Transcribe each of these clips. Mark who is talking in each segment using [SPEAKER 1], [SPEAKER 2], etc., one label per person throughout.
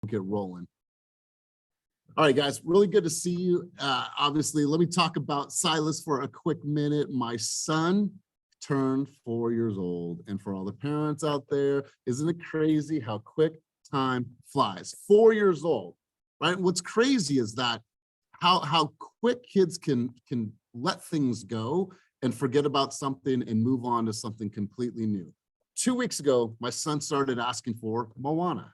[SPEAKER 1] get rolling. All right, guys, really good to see you. Obviously, let me talk about Silas for a quick minute. My son turned 4 years old. And for all the parents out there, isn't it crazy how quick time flies? 4 years old, right? What's crazy is that how quick kids can let things go and forget about something and move on to something completely new. 2 weeks ago, my son started asking for Moana.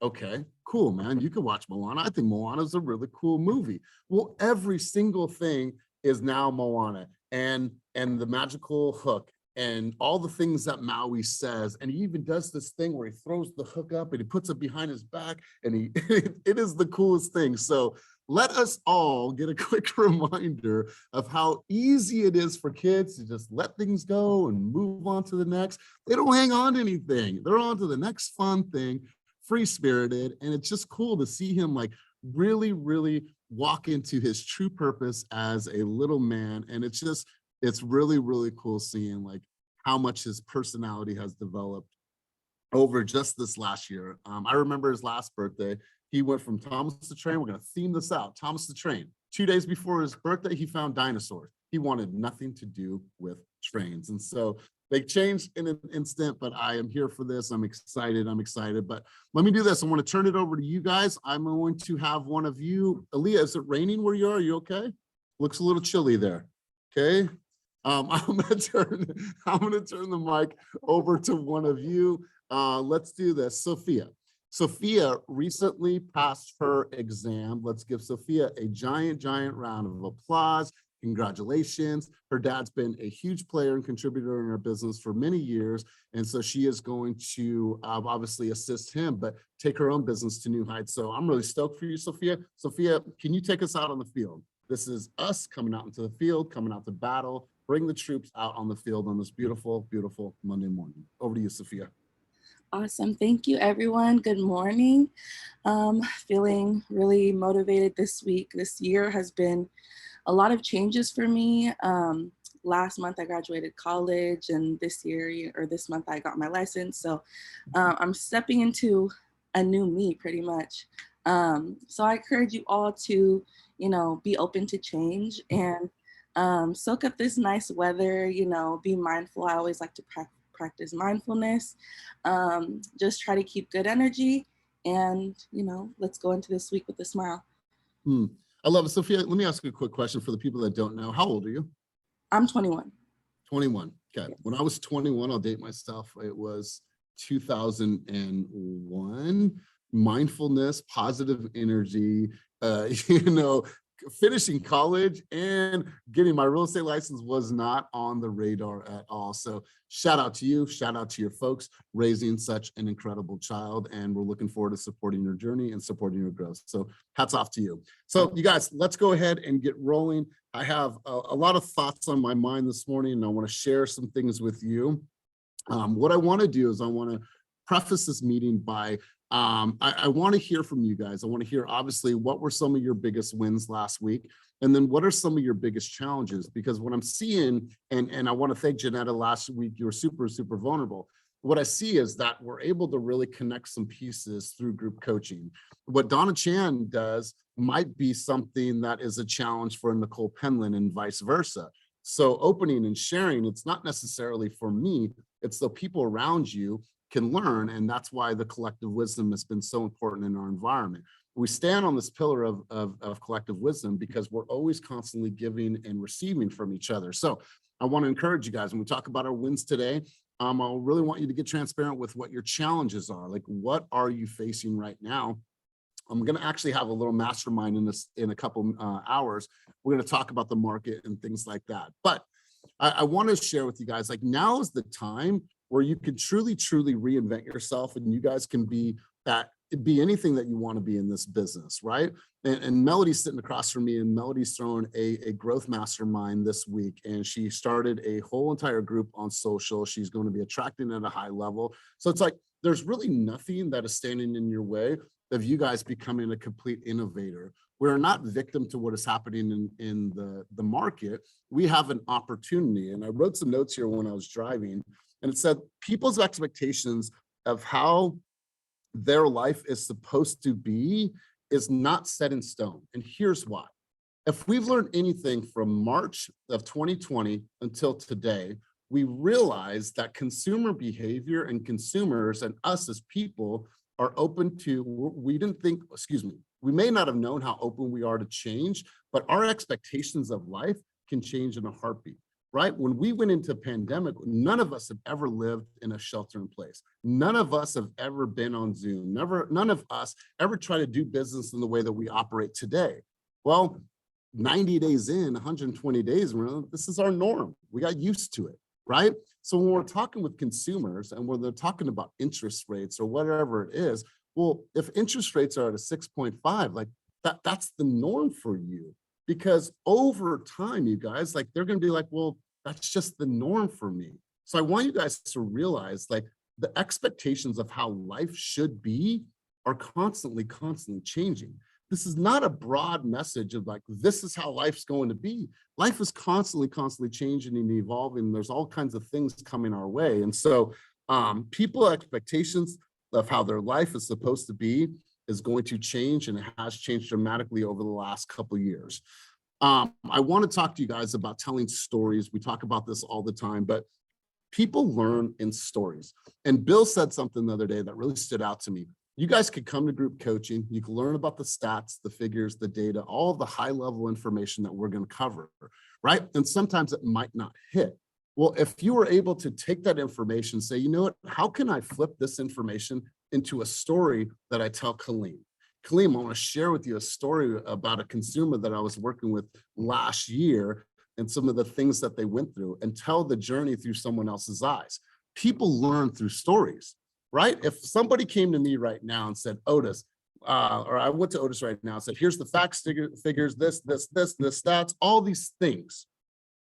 [SPEAKER 1] Okay, cool, man. You can watch Moana. I think Moana is a really cool movie. Well, every single thing is now Moana and the magical hook and all the things that Maui says. And he even does this thing where he throws the hook up and he puts it behind his back and it is the coolest thing. So let us all get a quick reminder of how easy it is for kids to just let things go and move on to the next. They don't hang on to anything. They're on to the next fun thing, free-spirited. And it's just cool to see him like really walk into his true purpose as a little man. And it's really cool seeing like how much his personality has developed over just this last year. I remember his last birthday. He went from Thomas the Train. We're going to theme this out. Thomas the Train. 2 days before his birthday, he found dinosaurs. He wanted nothing to do with trains. And so they changed in an instant, but I am here for this. I'm excited. But let me do this. I want to turn it over to you guys. I'm going to have one of you. Aliyah, is it raining where you are? Are you okay? Looks a little chilly there. Okay. I'm gonna turn the mic over to one of you. Let's do this. Sophia recently passed her exam. Let's give Sophia a giant round of applause. Congratulations. Her dad's been a huge player and contributor in our business for many years. And so she is going to obviously assist him, but take her own business to new heights. So I'm really stoked for you, Sophia. Sophia, can you take us out on the field? This is us coming out into the field, coming out to battle, bring the troops out on the field on this beautiful Monday morning. Over to you, Sophia.
[SPEAKER 2] Awesome. Thank you, everyone. Good morning. Feeling really motivated this week. This year has been a lot of changes for me. Last month, I graduated college, and this month, I got my license. So I'm stepping into a new me pretty much. So I encourage you all to, be open to change and soak up this nice weather, be mindful. I always like to practice mindfulness. Just try to keep good energy and, let's go into this week with a smile.
[SPEAKER 1] I love it. Sophia, let me ask you a quick question for the people that don't know. How old are you?
[SPEAKER 2] I'm 21.
[SPEAKER 1] 21. Okay.
[SPEAKER 2] Yes.
[SPEAKER 1] When I was 21, I'll date myself. It was 2001. Mindfulness, positive energy, finishing college and getting my real estate license was not on the radar at all. So shout out to you, shout out to your folks raising such an incredible child. And we're looking forward to supporting your journey and supporting your growth. So hats off to you. So you guys, let's go ahead and get rolling. I have a lot of thoughts on my mind this morning, and I want to share some things with you. What I want to do is I want to preface this meeting by I want to hear from you guys. I want to hear, obviously, what were some of your biggest wins last week? And then what are some of your biggest challenges? Because what I'm seeing, and I want to thank Janetta last week, you were super vulnerable. What I see is that we're able to really connect some pieces through group coaching. What Donna Chan does might be something that is a challenge for Nichole Penland and vice versa. So opening and sharing, it's not necessarily for me, it's the people around you can learn, and that's why the collective wisdom has been so important in our environment. We stand on this pillar of collective wisdom because we're always constantly giving and receiving from each other. So I want to encourage you guys, when we talk about our wins today, I really want you to get transparent with what your challenges are. Like, what are you facing right now? I'm going to actually have a little mastermind in a couple hours. We're going to talk about the market and things like that. But I want to share with you guys, like, now is the time where you can truly reinvent yourself, and you guys can be anything that you want to be in this business, right? And Melody's sitting across from me, and Melody's throwing a growth mastermind this week, and she started a whole entire group on social. She's going to be attracting at a high level. So it's like, there's really nothing that is standing in your way of you guys becoming a complete innovator. We're not victim to what is happening in the market. We have an opportunity. And I wrote some notes here when I was driving, and it said people's expectations of how their life is supposed to be is not set in stone. And here's why. If we've learned anything from March of 2020 until today, we realize that consumer behavior and consumers and us as people are open to, we may not have known how open we are to change, but our expectations of life can change in a heartbeat, right? When we went into a pandemic, none of us have ever lived in a shelter in place. None of us have ever been on Zoom. None of us ever try to do business in the way that we operate today. Well, 90 days in, 120 days, this is our norm. We got used to it, right? So when we're talking with consumers and when they're talking about interest rates or whatever it is, well, if interest rates are at a 6.5, like that's the norm for you, because over time, you guys, like they're going to be like, well, that's just the norm for me. So I want you guys to realize like the expectations of how life should be are constantly changing. This is not a broad message of like, this is how life's going to be. Life is constantly changing and evolving. There's all kinds of things coming our way. And so people expectations of how their life is supposed to be is going to change, and it has changed dramatically over the last couple of years. I want to talk to you guys about telling stories. We talk about this all the time, but people learn in stories. And Bill said something the other day that really stood out to me. You guys could come to group coaching. You can learn about the stats, the figures, the data, all of the high level information that we're going to cover, right? And sometimes it might not hit. Well, if you were able to take that information, say, you know what, how can I flip this information into a story that I tell Kaleem? Kaleem, I want to share with you a story about a consumer that I was working with last year and some of the things that they went through, and tell the journey through someone else's eyes. People learn through stories, right? If somebody came to me right now and said, Otis, or I went to Otis right now and said, here's the facts, figures, this, the stats, all these things.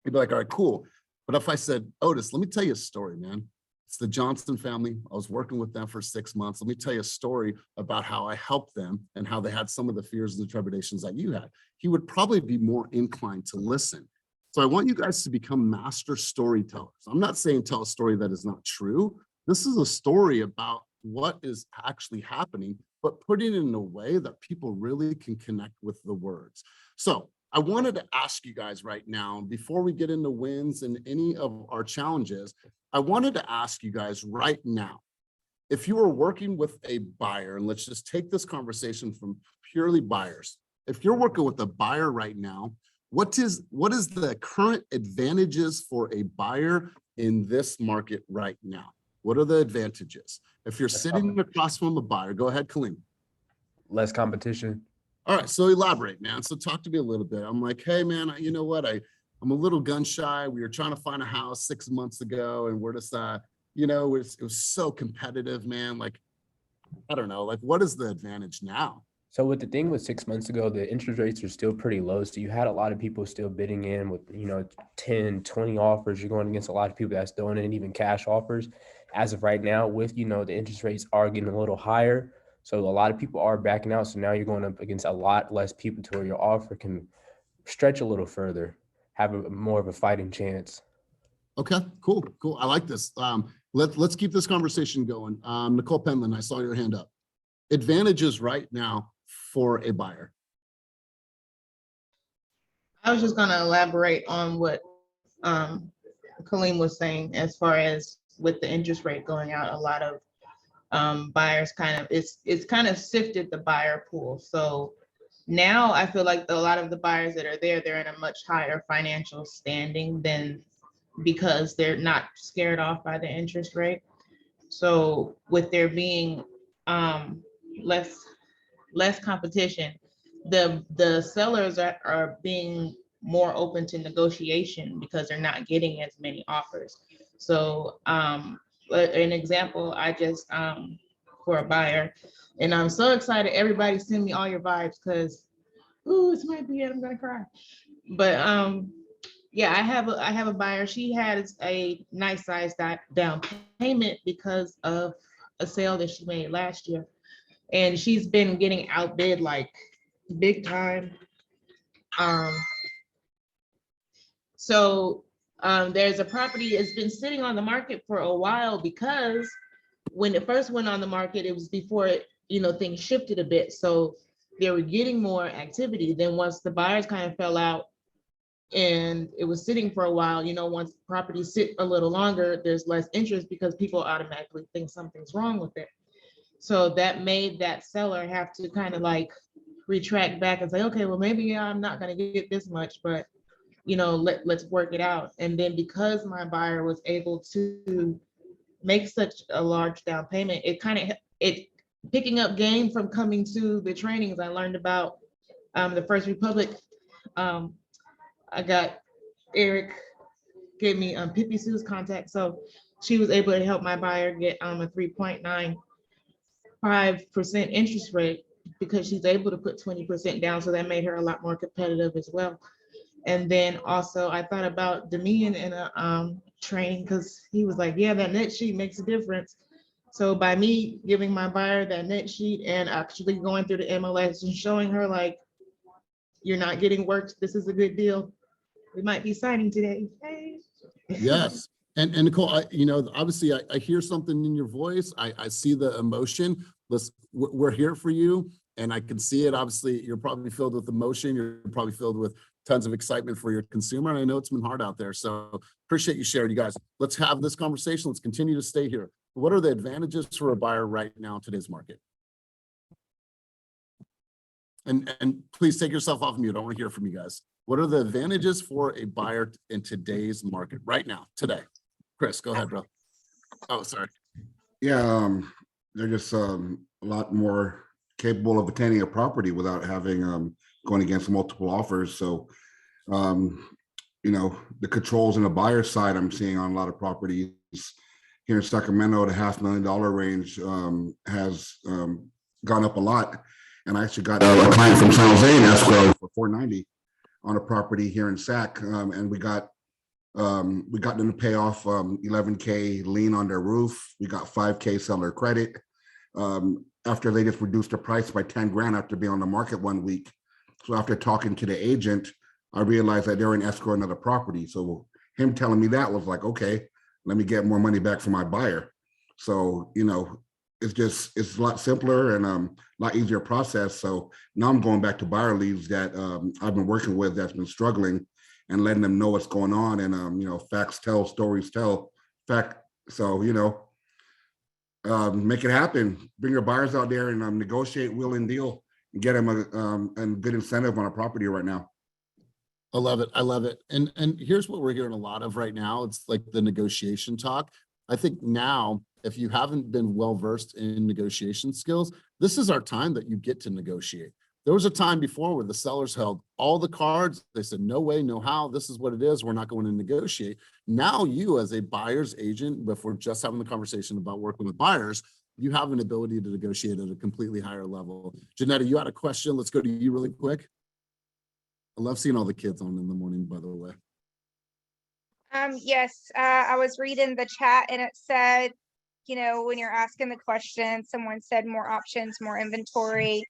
[SPEAKER 1] You'd be like, all right, cool. But if I said, Otis, let me tell you a story, man. It's the Johnson family. I was working with them for 6 months. Let me tell you a story about how I helped them and how they had some of the fears and the trepidations that you had. He would probably be more inclined to listen. So I want you guys to become master storytellers. I'm not saying tell a story that is not true. This is a story about what is actually happening, but putting it in a way that people really can connect with the words. So I wanted to ask you guys right now, before we get into wins and any of our challenges, I wanted to ask you guys right now, if you were working with a buyer, and let's just take this conversation from purely buyers. If you're working with a buyer right now, what is the current advantages for a buyer in this market right now? What are the advantages? If you're sitting across from a buyer, go ahead, Kaleem.
[SPEAKER 3] Less competition.
[SPEAKER 1] All right, so elaborate, man. So talk to me a little bit. I'm like, hey, man, you know what? I'm a little gun shy. We were trying to find a house 6 months ago, and we're just, it was so competitive, man. Like, I don't know, like, what is the advantage now?
[SPEAKER 3] So with the thing with 6 months ago, the interest rates are still pretty low. So you had a lot of people still bidding in with, 10, 20 offers. You're going against a lot of people that's doing it, and even cash offers. As of right now, with, the interest rates are getting a little higher. So a lot of people are backing out. So now you're going up against a lot less people to where your offer can stretch a little further, have more of a fighting chance.
[SPEAKER 1] Okay, cool. I like this. Let's keep this conversation going. Nichole Penland, I saw your hand up. Advantages right now for a buyer.
[SPEAKER 4] I was just going to elaborate on what Kaleem was saying as far as with the interest rate going out. A lot of buyers it's kind of sifted the buyer pool. So now I feel like a lot of the buyers that are there, they're in a much higher financial standing than, because they're not scared off by the interest rate. So with there being less competition, the sellers are being more open to negotiation because they're not getting as many offers. So an example, I just for a buyer, and I'm so excited. Everybody send me all your vibes, because this might be it. I'm gonna cry. But yeah, I have a buyer. She has a nice size down payment because of a sale that she made last year, and she's been getting outbid like big time. So there's a property that's been sitting on the market for a while because when it first went on the market, it was before it, things shifted a bit. So they were getting more activity. Then once the buyers kind of fell out and it was sitting for a while, once properties sit a little longer, there's less interest because people automatically think something's wrong with it. So that made that seller have to kind of like retract back and say, okay, well, maybe I'm not going to get this much, but let's work it out. And then because my buyer was able to make such a large down payment, it picking up game from coming to the trainings I learned about the First Republic. I got Eric gave me Pippi Sue's contact, so she was able to help my buyer get a 3.95% interest rate because she's able to put 20% down, so that made her a lot more competitive as well. And then also I thought about Demian in a training because he was like, yeah, that net sheet makes a difference. So by me giving my buyer that net sheet and actually going through the MLS and showing her like, you're not getting worked, this is a good deal, we might be signing today. Hey.
[SPEAKER 1] Yes. And Nichole, obviously I hear something in your voice. I see the emotion. We're here for you. And I can see it. Obviously, you're probably filled with emotion. You're probably filled with tons of excitement for your consumer. And I know it's been hard out there. So appreciate you sharing, you guys. Let's have this conversation. Let's continue to stay here. What are the advantages for a buyer right now in today's market? And please take yourself off mute. I want to hear from you guys. What are the advantages for a buyer in today's market right now, today? Chris, go ahead, bro. Oh, sorry.
[SPEAKER 5] Yeah, they're just a lot more capable of attaining a property without having going against multiple offers. So, the controls in the buyer side I'm seeing on a lot of properties here in Sacramento, the $500,000 range has gone up a lot. And I actually got a client from San Jose in escrow for $490 on a property here in Sac, and we got them to pay off $11K lien on their roof. We got $5K seller credit after they just reduced the price by 10 grand after being on the market 1 week. So after talking to the agent, I realized that they're in escrow another property. So him telling me that was like, okay, let me get more money back from my buyer. So, it's a lot simpler and a lot easier process. So now I'm going back to buyer leads that I've been working with that's been struggling and letting them know what's going on. And, facts tell, stories tell. So, make it happen. Bring your buyers out there and negotiate, will and deal, and get them a good incentive on a property right now.
[SPEAKER 1] I love it. I love it. And here's what we're hearing a lot of right now. It's like the negotiation talk. I think now, if you haven't been well-versed in negotiation skills, this is our time that you get to negotiate. There was a time before where the sellers held all the cards. They said, no way, no how, this is what it is. We're not going to negotiate. Now you as a buyer's agent, if we're just having the conversation about working with buyers, you have an ability to negotiate at a completely higher level. Janetta, you had a question. Let's go to you really quick. I love seeing all the kids on in the morning, by the way.
[SPEAKER 6] Yes, I was reading the chat and it said, when you're asking the question, someone said more options, more inventory,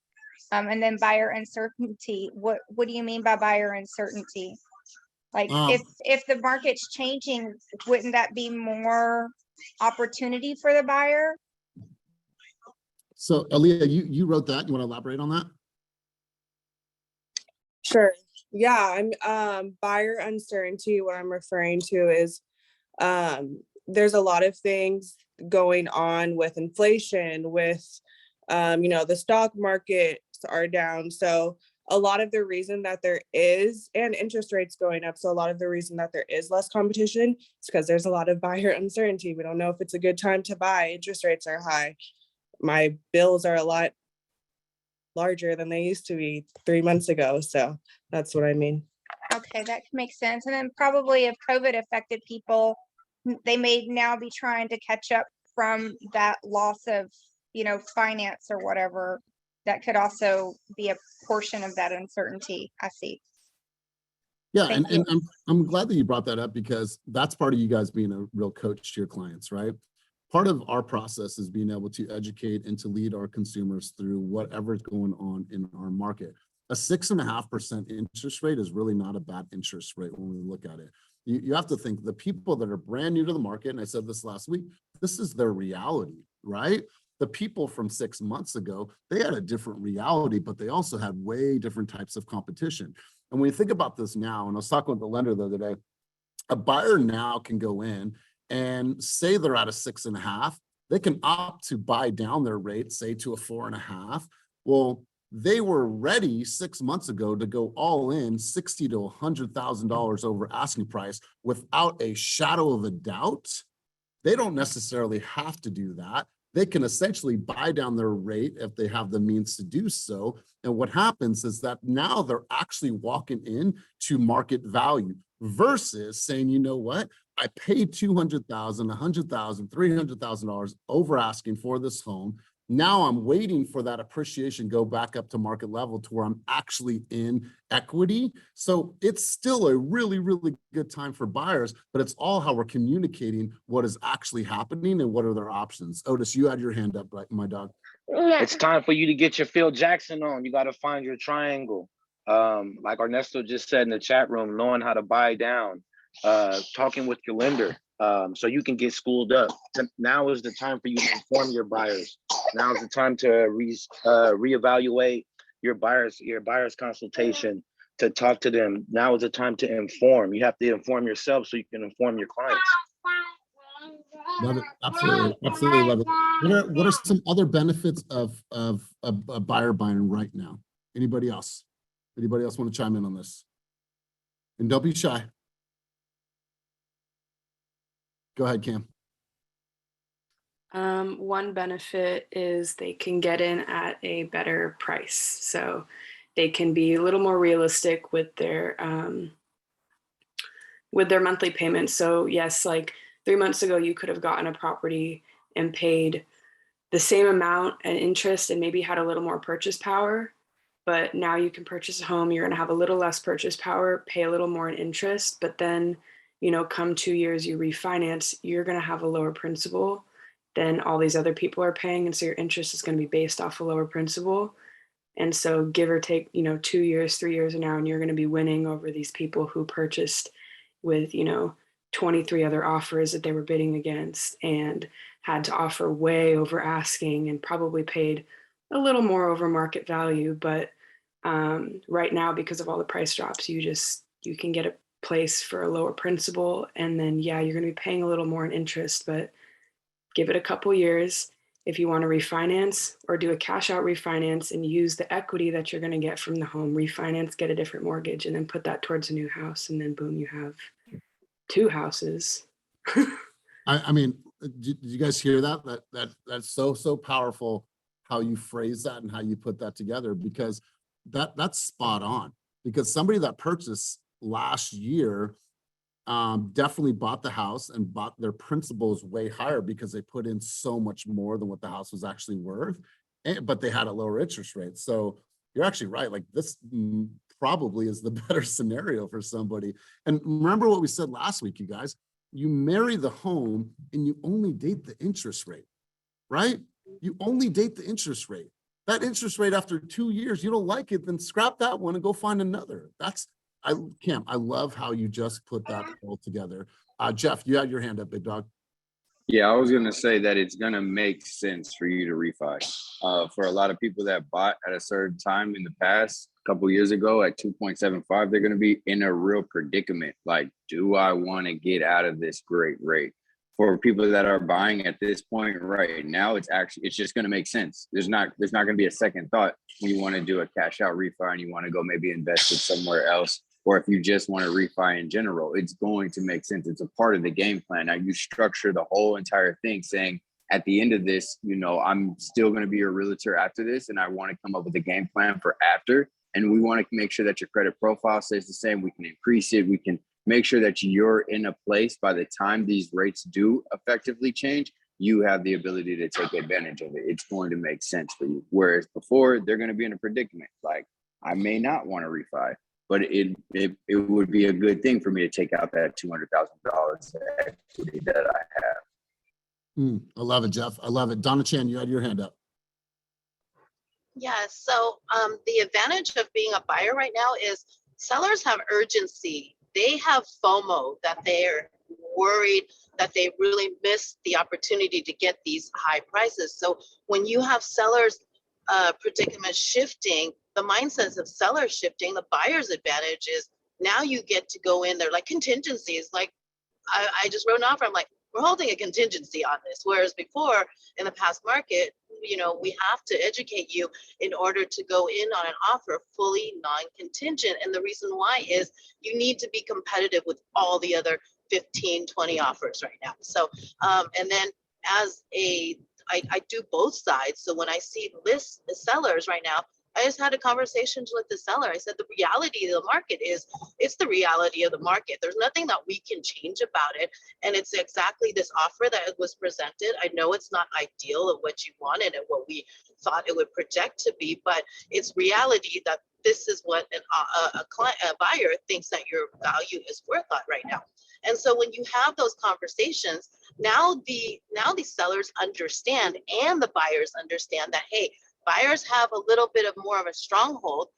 [SPEAKER 6] and then buyer uncertainty. What do you mean by buyer uncertainty? Like if the market's changing, wouldn't that be more opportunity for the buyer?
[SPEAKER 1] So Aliyah, you wrote that. You want to elaborate on that?
[SPEAKER 7] Sure. Yeah, I'm buyer uncertainty. What I'm referring to is there's a lot of things going on with inflation, with the stock markets are down. So a lot of the reason that there is, and interest rates going up. So a lot of the reason that there is less competition is because there's a lot of buyer uncertainty. We don't know if it's a good time to buy. Interest rates are high. My bills are a lot larger than they used to be 3 months ago. So that's what I mean.
[SPEAKER 6] Okay, that makes sense. And then probably if COVID affected people, they may now be trying to catch up from that loss of, finance or whatever. That could also be a portion of that uncertainty. I see.
[SPEAKER 1] Yeah, and I'm glad that you brought that up because that's part of you guys being a real coach to your clients, right? Part of our process is being able to educate and to lead our consumers through whatever's going on in our market. A 6.5% interest rate is really not a bad interest rate when we look at it. You have to think the people that are brand new to the market, and I said this last week, this is their reality. right? The people from 6 months ago, they had a different reality, but they also had way different types of competition. And when you think about this now, and I was talking with the lender the other day, a buyer now can go in and say they're at a 6.5, they can opt to buy down their rate, say to a 4.5. Well, they were ready 6 months ago to go all in $60,000 to $100,000 over asking price without a shadow of a doubt. They don't necessarily have to do that. They can essentially buy down their rate if they have the means to do so. And what happens is that now they're actually walking in to market value versus saying, you know what, I paid $200,000, $100,000, $300,000 over asking for this home. Now I'm waiting for that appreciation go back up to market level to where I'm actually in equity. So it's still a really, really good time for buyers, but it's all how we're communicating what is actually happening and what are their options. Otis, you had your hand up, right, my dog.
[SPEAKER 8] It's time for you to get your Phil Jackson on. You got to find your triangle. Like Ernesto just said in the chat room, knowing how to buy down, talking with your lender. So you can get schooled up. Now is the time for you to inform your buyers. Now is the time to reevaluate your buyers consultation, to talk to them. Now is the time to inform. You have to inform yourself so you can inform your clients.
[SPEAKER 1] Love it. Absolutely. Absolutely love it. What are some other benefits of a buyer buying right now? Anybody else? Anybody else want to chime in on this? And don't be shy. Go ahead, Cam.
[SPEAKER 9] One benefit is they can get in at a better price. So they can be a little more realistic with their monthly payments. So yes, like 3 months ago, you could have gotten a property and paid the same amount and interest and maybe had a little more purchase power. But now you can purchase a home, you're going to have a little less purchase power, pay a little more in interest, but then, you know, come 2 years, you refinance, you're going to have a lower principal than all these other people are paying. And so your interest is going to be based off a lower principal. And so give or take, you know, 2 years, 3 years now, and you're going to be winning over these people who purchased with, you know, 23 other offers that they were bidding against and had to offer way over asking and probably paid a little more over market value. But right now, because of all the price drops, you can get a place for a lower principal. And then, yeah, you're going to be paying a little more in interest, but give it a couple years. If you want to refinance or do a cash out refinance and use the equity that you're going to get from the home, refinance, get a different mortgage, and then put that towards a new house. And then boom, you have 2 houses.
[SPEAKER 1] I mean, did you guys hear that? That's so powerful how you phrase that and how you put that together, because that's spot on. Because somebody that purchased last year definitely bought the house and bought their principals way higher because they put in so much more than what the house was actually worth, but they had a lower interest rate. So you're actually right. Like this probably is the better scenario for somebody. And remember what we said last week, you guys, you marry the home and you only date the interest rate, right? You only date the interest rate. That interest rate after 2 years, you don't like it, then scrap that one and go find another. Cam, I love how you just put that all together. Jeff, you had your hand up, big dog.
[SPEAKER 10] Yeah, I was going to say that it's going to make sense for you to refi. For a lot of people that bought at a certain time in the past, a couple of years ago at 2.75, they're going to be in a real predicament. Like, do I want to get out of this great rate? For people that are buying at this point right now, it's just going to make sense. There's not going to be a second thought when you want to do a cash out refi and you want to go maybe invest it somewhere else. Or if you just want to refi in general, it's going to make sense. It's a part of the game plan. Now you structure the whole entire thing saying at the end of this, you know, I'm still going to be a realtor after this. And I want to come up with a game plan for after. And we want to make sure that your credit profile stays the same. We can increase it. We can make sure that you're in a place by the time these rates do effectively change, you have the ability to take advantage of it. It's going to make sense for you. Whereas before, they're going to be in a predicament. Like, I may not want to refi, but it would be a good thing for me to take out that $200,000 equity that I have.
[SPEAKER 1] I love it, Jeff. I love it. Donna Chan, you had your hand up.
[SPEAKER 11] Yeah, so the advantage of being a buyer right now is sellers have urgency. They have FOMO that they're worried that they really missed the opportunity to get these high prices. So when you have sellers predicament shifting, the mindsets of sellers shifting, the buyer's advantage is now you get to go in there like contingencies. Like I just wrote an offer. I'm like, we're holding a contingency on this. Whereas before in the past market, you know, we have to educate you in order to go in on an offer fully non-contingent. And the reason why is you need to be competitive with all the other 15, 20 offers right now. So, and then as I do both sides. So when I see list the sellers right now, I just had a conversation with the seller. I said, the reality of the market is, it's the reality of the market. There's nothing that we can change about it. And it's exactly this offer that was presented. I know it's not ideal of what you wanted and what we thought it would project to be, but it's reality that this is what a buyer thinks that your value is worth right now. And so when you have those conversations, now the sellers understand and the buyers understand that, hey, buyers have a little bit of more of a stronghold,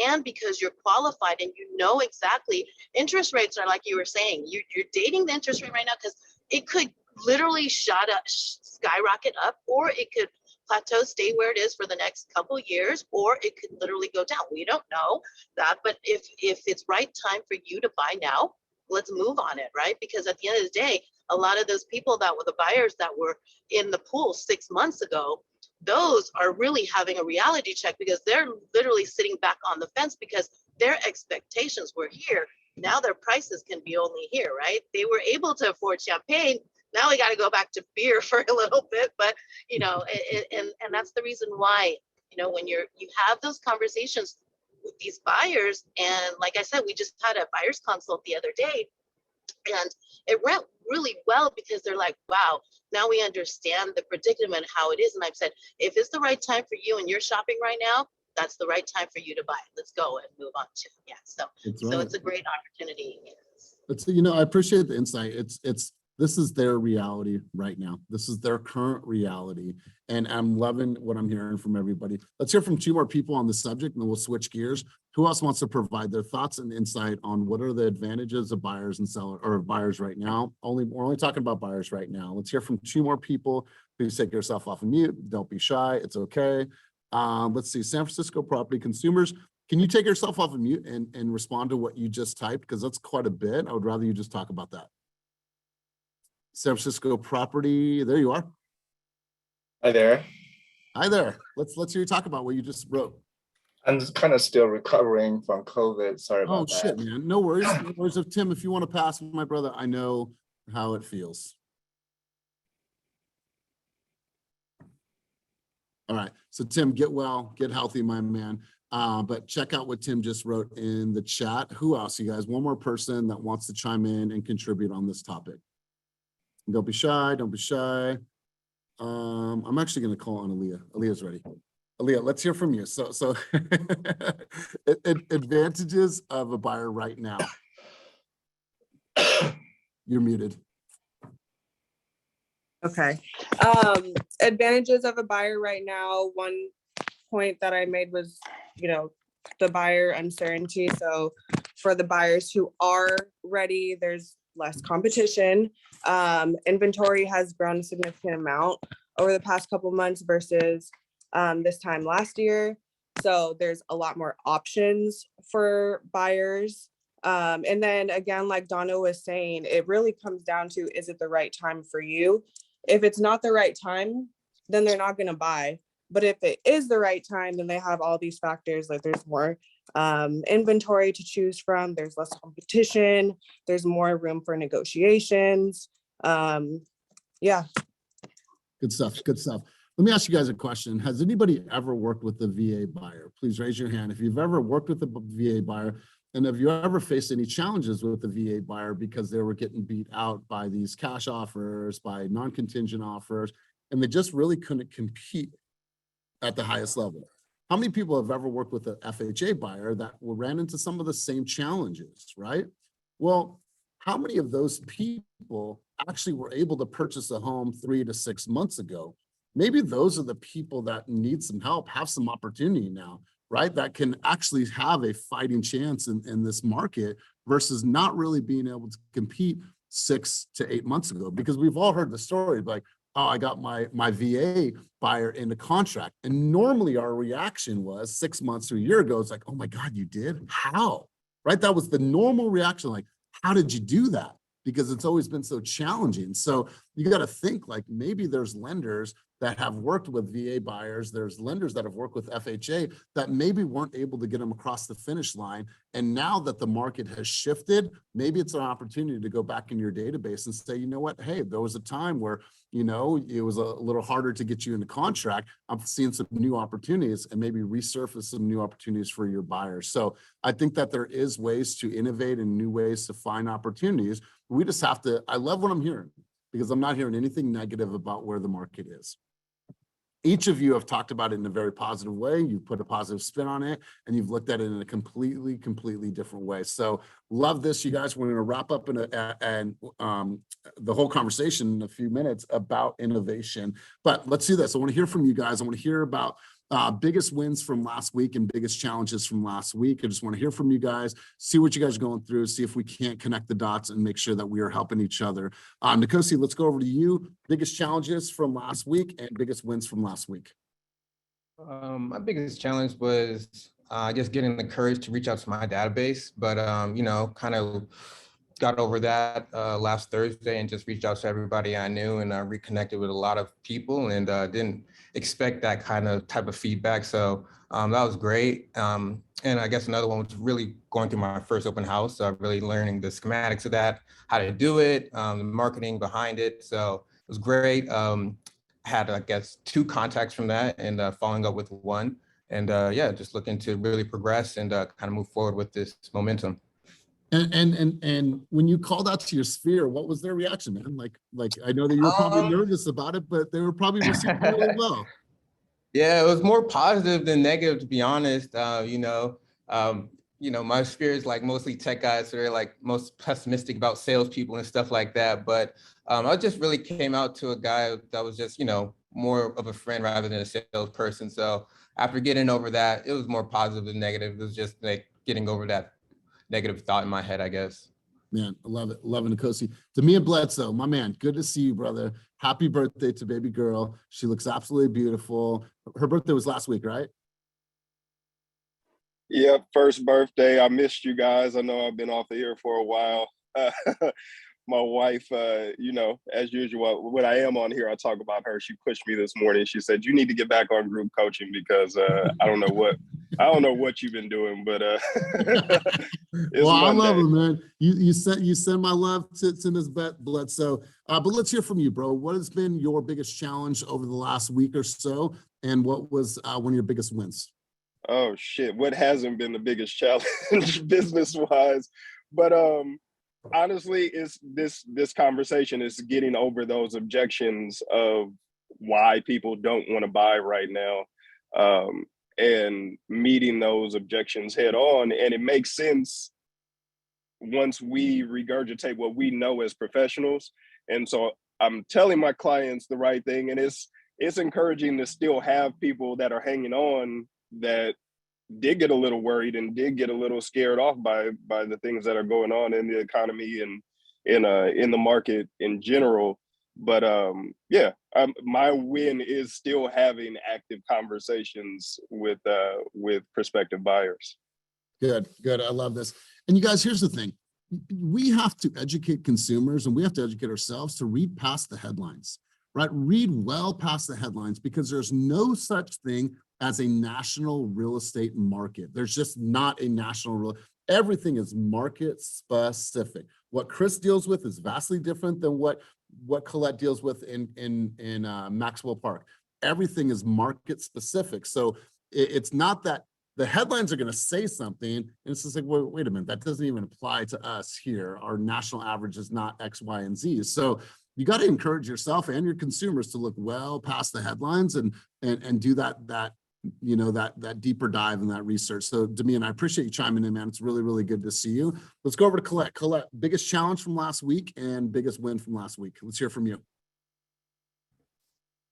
[SPEAKER 11] and because you're qualified and you know exactly, interest rates are like you were saying, you're dating the interest rate right now because it could literally skyrocket up, or it could plateau, stay where it is for the next couple years, or it could literally go down. We don't know that, but if it's right time for you to buy now, let's move on it, right? Because at the end of the day, a lot of those people that were the buyers that were in the pool 6 months ago, those are really having a reality check because they're literally sitting back on the fence because their expectations were here. Now their prices can be only here, right? They were able to afford champagne. Now we got to go back to beer for a little bit, but you know, and that's the reason why, you know, when you have those conversations with these buyers, and like I said, we just had a buyer's consult the other day, and it went really well because they're like, wow, now we understand the predicament, how it is. And I've said, if it's the right time for you and you're shopping right now, that's the right time for you to buy. Let's go and move on to, yeah. So, so it's a great opportunity.
[SPEAKER 1] It's, you know, I appreciate the insight. This is their reality right now. This is their current reality. And I'm loving what I'm hearing from everybody. Let's hear from 2 more people on the subject and then we'll switch gears. Who else wants to provide their thoughts and insight on what are the advantages of buyers and sellers, or buyers right now? We're only talking about buyers right now. Let's hear from 2 more people. Please take yourself off of mute. Don't be shy. It's okay. Let's see, San Francisco property consumers. Can you take yourself off of mute and respond to what you just typed? Because that's quite a bit. I would rather you just talk about that. San Francisco property, there you are.
[SPEAKER 12] Hi there.
[SPEAKER 1] Hi there. Let's hear you talk about what you just wrote.
[SPEAKER 12] I'm just kind of still recovering from COVID. Sorry about that.
[SPEAKER 1] Oh shit, man. No worries. No worries. If Tim, if you want to pass, my brother, I know how it feels. All right. So Tim, get well, get healthy, my man. But check out what Tim just wrote in the chat. Who else, you guys? One more person that wants to chime in and contribute on this topic. Don't be shy. Don't be shy. I'm actually going to call on Aliyah. Aliyah's ready. Aliyah, let's hear from you. So advantages of a buyer right now. You're muted.
[SPEAKER 7] Okay. Advantages of a buyer right now. One point that I made was, you know, the buyer uncertainty. So for the buyers who are ready, there's less competition. Inventory has grown a significant amount over the past couple months versus this time last year. So there's a lot more options for buyers. And then again, like Donna was saying, it really comes down to, is it the right time for you? If it's not the right time, then they're not going to buy. But if it is the right time, then they have all these factors, like there's more inventory to choose from, there's less competition, there's more room for negotiations. Yeah.
[SPEAKER 1] Good stuff. Good stuff. Let me ask you guys a question. Has anybody ever worked with a VA buyer? Please raise your hand if you've ever worked with a VA buyer, and have you ever faced any challenges with the VA buyer because they were getting beat out by these cash offers, by non-contingent offers, and they just really couldn't compete at the highest level? How many people have ever worked with an FHA buyer that ran into some of the same challenges, right? Well, how many of those people actually were able to purchase a home 3 to 6 months ago? Maybe those are the people that need some help, have some opportunity now, right? That can actually have a fighting chance in this market versus not really being able to compete. 6 to 8 months ago, because we've all heard the story like, oh, I got my VA buyer into contract. And normally our reaction was 6 months to a year ago, it's like, oh my God, you did? How? Right? That was the normal reaction. Like, how did you do that? Because it's always been so challenging. So you got to think like maybe there's lenders that have worked with VA buyers. There's lenders that have worked with FHA that maybe weren't able to get them across the finish line. And now that the market has shifted, maybe it's an opportunity to go back in your database and say, you know what, hey, there was a time where, you know, it was a little harder to get you into contract. I'm seeing some new opportunities and maybe resurface some new opportunities for your buyers. So I think that there is ways to innovate and new ways to find opportunities. We just have to, I love what I'm hearing because I'm not hearing anything negative about where the market is. Each of you have talked about it in a very positive way. You've put a positive spin on it and you've looked at it in a completely different way. So love this, you guys. We're going to wrap up the whole conversation in a few minutes about innovation, but let's do this. I want to hear from you guys. I want to hear about biggest wins from last week and biggest challenges from last week. I just want to hear from you guys, see what you guys are going through, see if we can't connect the dots and make sure that we are helping each other. Nkosi, let's go over to you. Biggest challenges from last week and biggest wins from last week.
[SPEAKER 13] My biggest challenge was just getting the courage to reach out to my database, but you know, kind of got over that last Thursday and just reached out to everybody I knew and reconnected with a lot of people and didn't expect that type of feedback. So that was great. And I guess another one was really going through my first open house. So really learning the schematics of that, how to do it, the marketing behind it. So it was great. Had, I guess, 2 contacts from that and following up with 1. And yeah, just looking to really progress and kind of move forward with this momentum.
[SPEAKER 1] And when you called out to your sphere, what was their reaction, man? Like I know that you were probably nervous about it, but they were probably receiving it really well.
[SPEAKER 13] Yeah, it was more positive than negative, to be honest. You know, my sphere is like mostly tech guys, so they're like most pessimistic about salespeople and stuff like that. But I just really came out to a guy that was just, you know, more of a friend rather than a salesperson. So after getting over that, it was more positive than negative. It was just like getting over that negative thought in my head, I guess.
[SPEAKER 1] Man, I love it. Love it, Nkosi. Damian Bledsoe, my man, good to see you, brother. Happy birthday to baby girl. She looks absolutely beautiful. Her birthday was last week, right?
[SPEAKER 14] Yep, first birthday. I missed you guys. I know I've been off the air for a while. My wife, you know, as usual, when I am on here, I talk about her. She pushed me this morning. She said, you need to get back on group coaching because I don't know what you've been doing, but
[SPEAKER 1] well, I love it, man. You send my love to Ms. Bledsoe. But let's hear from you, bro. What has been your biggest challenge over the last week or so? And what was one of your biggest wins?
[SPEAKER 14] Oh shit, what hasn't been the biggest challenge business-wise? But honestly, it's this conversation is getting over those objections of why people don't want to buy right now, and meeting those objections head on. And it makes sense once we regurgitate what we know as professionals. And so I'm telling my clients the right thing, and it's encouraging to still have people that are hanging on that did get a little worried and did get a little scared off by the things that are going on in the economy and in the market in general. But yeah, my win is still having active conversations with prospective buyers.
[SPEAKER 1] Good. I love this. And you guys, here's the thing. We have to educate consumers and we have to educate ourselves to read past the headlines, right? Read well past the headlines because there's no such thing as a national real estate market. There's just not a national everything is market specific. What Chris deals with is vastly different than what Colette deals with in Maxwell Park. Everything is market specific. So it's not that the headlines are going to say something and it's just like, wait a minute, that doesn't even apply to us here. Our national average is not X, Y, and Z. So you got to encourage yourself and your consumers to look well past the headlines and do that deeper dive and that research. So Damian, I appreciate you chiming in, man. It's really, really good to see you. Let's go over to Colette. Colette, biggest challenge from last week and biggest win from last week. Let's hear from you.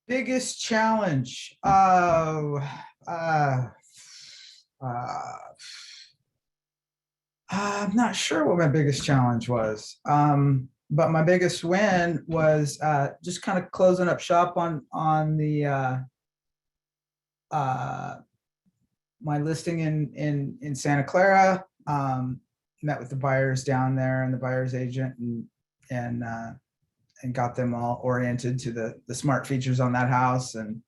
[SPEAKER 15] Biggest challenge. I'm not sure what my biggest challenge was. but my biggest win was just kind of closing up shop on the my listing in Santa Clara. Met with the buyers down there and the buyer's agent and got them all oriented to the smart features on that house. And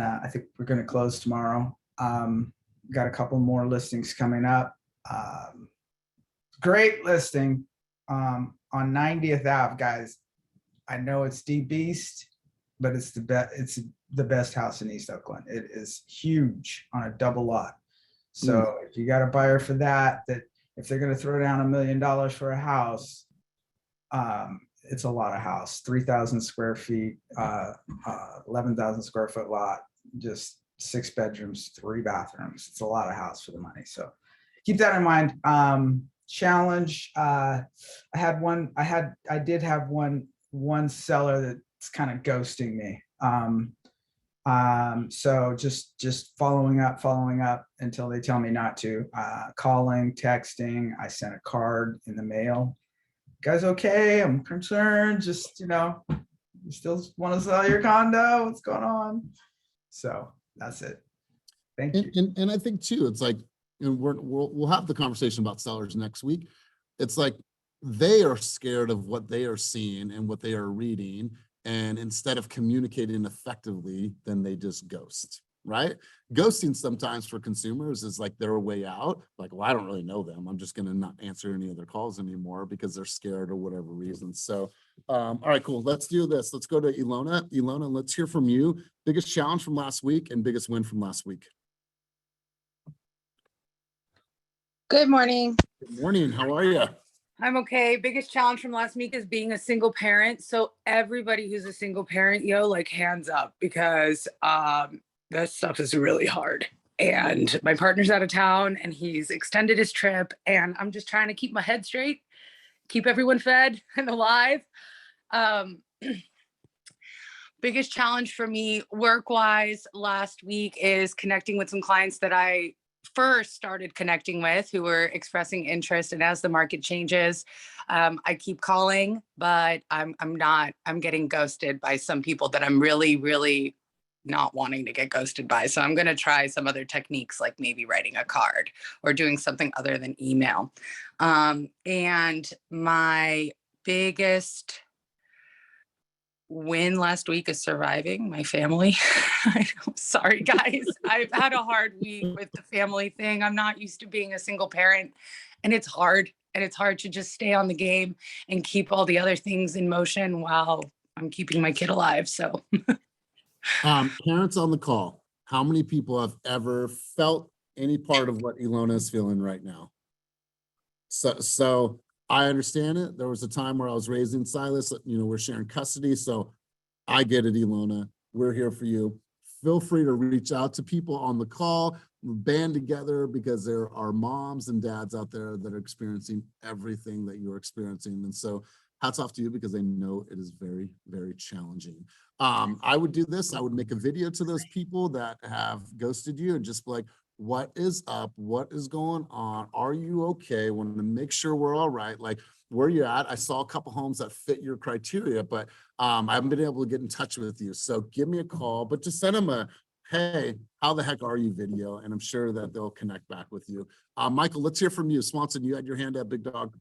[SPEAKER 15] I think we're going to close tomorrow. Got a couple more listings coming up. Great listing on 90th Ave, guys. I know it's deep east, but it's the best house in East Oakland. It is huge on a double lot. So if you got a buyer for that if they're going to throw down $1 million for a house, it's a lot of house. 3,000 square feet, 11,000 square foot lot, just 6 bedrooms, 3 bathrooms. It's a lot of house for the money. So keep that in mind. Challenge. I did have one seller that's kind of ghosting me. So just following up until they tell me not to. Calling, texting. I sent a card in the mail. Guys, okay? I'm concerned. Just, you still want to sell your condo? What's going on? So that's it. Thank you.
[SPEAKER 1] And I think too, it's like, and we'll have the conversation about sellers next week. It's like they are scared of what they are seeing and what they are reading. And instead of communicating effectively, then they just ghost, right? Ghosting sometimes for consumers is like their way out. Like, well, I don't really know them. I'm just going to not answer any of their calls anymore because they're scared or whatever reason. So, all right, cool. Let's do this. Let's go to Ilona. Ilona, let's hear from you. Biggest challenge from last week and biggest win from last week.
[SPEAKER 16] Good morning.
[SPEAKER 1] Good morning. How are you?
[SPEAKER 16] I'm okay. Biggest challenge from last week is being a single parent. So everybody who's a single parent, like hands up, because that stuff is really hard. And my partner's out of town and he's extended his trip and I'm just trying to keep my head straight, keep everyone fed and alive. Biggest challenge for me work-wise last week is connecting with some clients that I first started connecting with who were expressing interest. And as the market changes, I keep calling, but I'm getting ghosted by some people that I'm really, really not wanting to get ghosted by. So I'm going to try some other techniques, like maybe writing a card or doing something other than email. And my biggest win last week is surviving my family. I'm sorry, guys. I've had a hard week with the family thing. I'm not used to being a single parent, and it's hard. And it's hard to just stay on the game and keep all the other things in motion while I'm keeping my kid alive. So,
[SPEAKER 1] parents on the call, how many people have ever felt any part of what Ilona is feeling right now? So I understand it. There was a time where I was raising Silas, we're sharing custody. So I get it, Ilona. We're here for you. Feel free to reach out to people on the call, band together, because there are moms and dads out there that are experiencing everything that you're experiencing. And so hats off to you, because I know it is very, very challenging. I would do this. I would make a video to those people that have ghosted you and just be like, what is up? What is going on? Are you okay? Want to make sure we're all right. Like, where you're at. I saw a couple homes that fit your criteria, but I haven't been able to get in touch with you. So give me a call, but just send them a, hey, how the heck are you video? And I'm sure that they'll connect back with you. Michael, let's hear from you. Swanson, you had your hand up, big dog.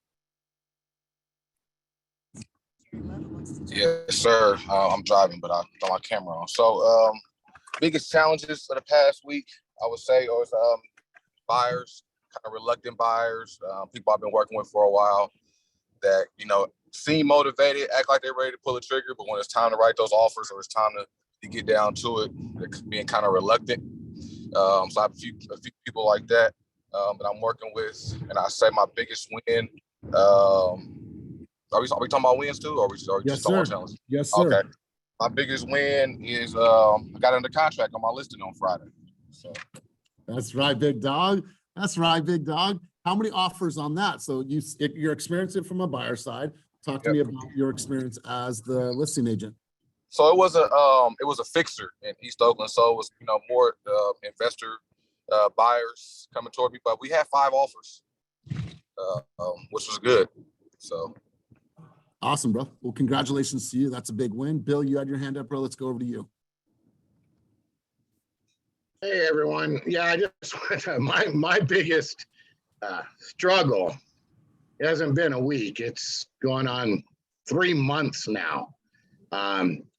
[SPEAKER 17] Yes, sir. I'm driving, but I got my camera on. So biggest challenges for the past week, I would say, was buyers, kind of reluctant buyers, people I've been working with for a while that, seem motivated, act like they're ready to pull the trigger, but when it's time to write those offers or it's time to get down to it, they're being kind of reluctant. So I have a few people like that that I'm working with, and I say my biggest win. Are we talking about wins too, or are we just talking about challenges?
[SPEAKER 1] Yes, sir.
[SPEAKER 17] Okay. My biggest win is I got under contract on my listing on Friday. So
[SPEAKER 1] that's right, big dog. That's right, big dog. How many offers on that? So you're experiencing it from a buyer side. Talk to me about your experience as the listing agent.
[SPEAKER 17] So it was a fixer in East Oakland. So it was more investor buyers coming toward me, but we had 5 offers, which was good. So
[SPEAKER 1] Awesome, bro. Well, congratulations to you. That's a big win. Bill, you had your hand up, bro. Let's go over to you.
[SPEAKER 18] Hey, everyone. Yeah, I just, my biggest struggle, it hasn't been a week. It's going on 3 months now.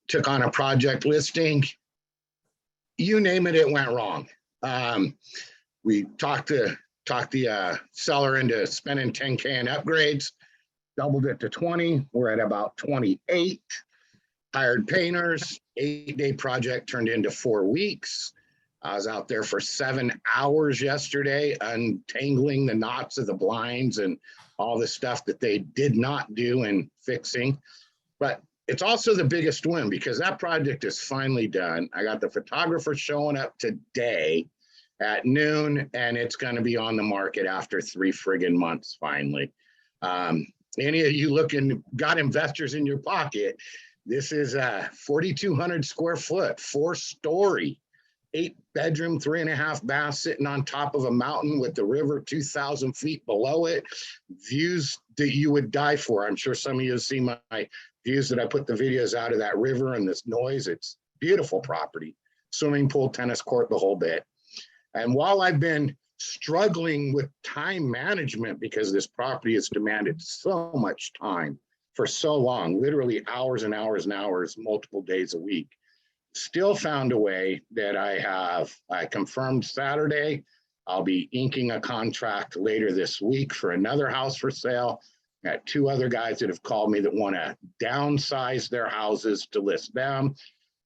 [SPEAKER 18] Took on a project listing. You name it, it went wrong. We talked the seller into spending 10K in upgrades, doubled it to 20. We're at about 28. Hired painters, 8-day project turned into 4 weeks. I was out there for 7 hours yesterday, untangling the knots of the blinds and all the stuff that they did not do and fixing. But it's also the biggest win because that project is finally done. I got the photographer showing up today at noon, and it's going to be on the market after 3 friggin' months finally. Any of you got investors in your pocket, this is a 4,200 square foot, 4-story, 8-bedroom, 3.5 bath, sitting on top of a mountain with the river 2,000 feet below it. Views that you would die for. I'm sure some of you have seen my views that I put the videos out of that river and this noise. It's beautiful property, swimming pool, tennis court, the whole bit. And while I've been struggling with time management because this property has demanded so much time for so long, literally hours and hours and hours, multiple days a week, still found a way that I confirmed Saturday. I'll be inking a contract later this week for another house for sale. Got 2 other guys that have called me that want to downsize their houses to list them.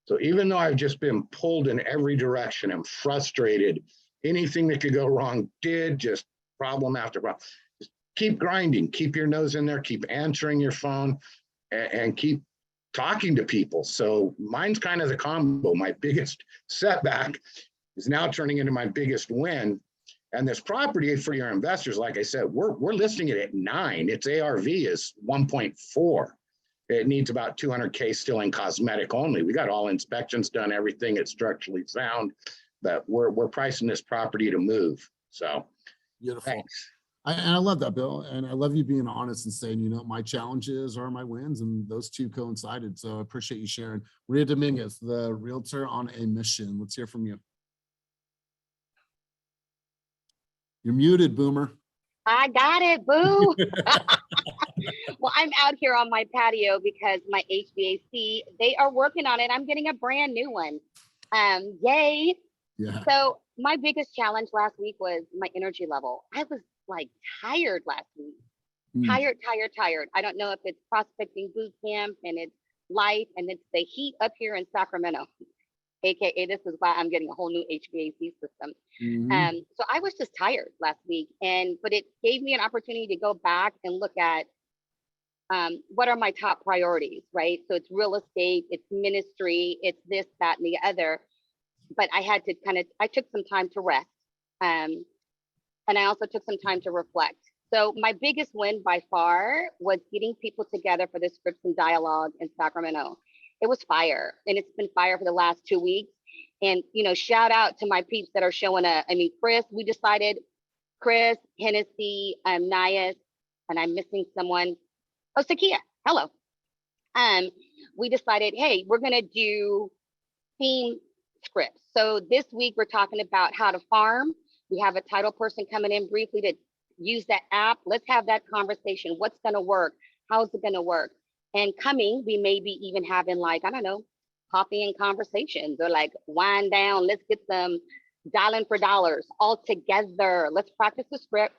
[SPEAKER 18] So even though I've just been pulled in every direction, I'm frustrated. Anything that could go wrong did, just problem after problem. Just keep grinding, keep your nose in there, keep answering your phone, and keep talking to people. So mine's kind of the combo. My biggest setback is now turning into my biggest win. And this property for your investors, like I said, we're listing it at 9. Its ARV is 1.4. It needs about 200K still in cosmetic only. We got all inspections done, everything. It's structurally sound, but we're pricing this property to move. So
[SPEAKER 1] Beautiful.
[SPEAKER 18] Thanks.
[SPEAKER 1] And I love that, Bill. And I love you being honest and saying, my challenges are my wins, and those two coincided. So I appreciate you sharing. Maria Dominguez, the realtor on a mission. Let's hear from you. You're muted, Boomer.
[SPEAKER 19] I got it, boo. Well, I'm out here on my patio because my HVAC, they are working on it. I'm getting a brand new one. Yay.
[SPEAKER 1] Yeah.
[SPEAKER 19] So my biggest challenge last week was my energy level. I was like tired last week. Tired. I don't know if it's prospecting boot camp and it's life and it's the heat up here in Sacramento. AKA, this is why I'm getting a whole new HVAC system. So I was just tired last week, but it gave me an opportunity to go back and look at what are my top priorities, right? So it's real estate, it's ministry, it's this, that, and the other. But I had to I took some time to rest. And I also took some time to reflect. So my biggest win by far was getting people together for the Scripts and Dialogue in Sacramento. It was fire, and it's been fire for the last 2 weeks. And, shout out to my peeps that are showing up. I mean, we decided, Chris, Hennessy, Nias, and I'm missing someone. Oh, Sakia, hello. We decided, hey, we're gonna do theme scripts. So this week we're talking about how to farm. We have a title person coming in briefly to use that app. Let's have that conversation. What's gonna work? How's it gonna work? And coming, we may be even having coffee and conversations, or wind down. Let's get some dialing for dollars all together. Let's practice the script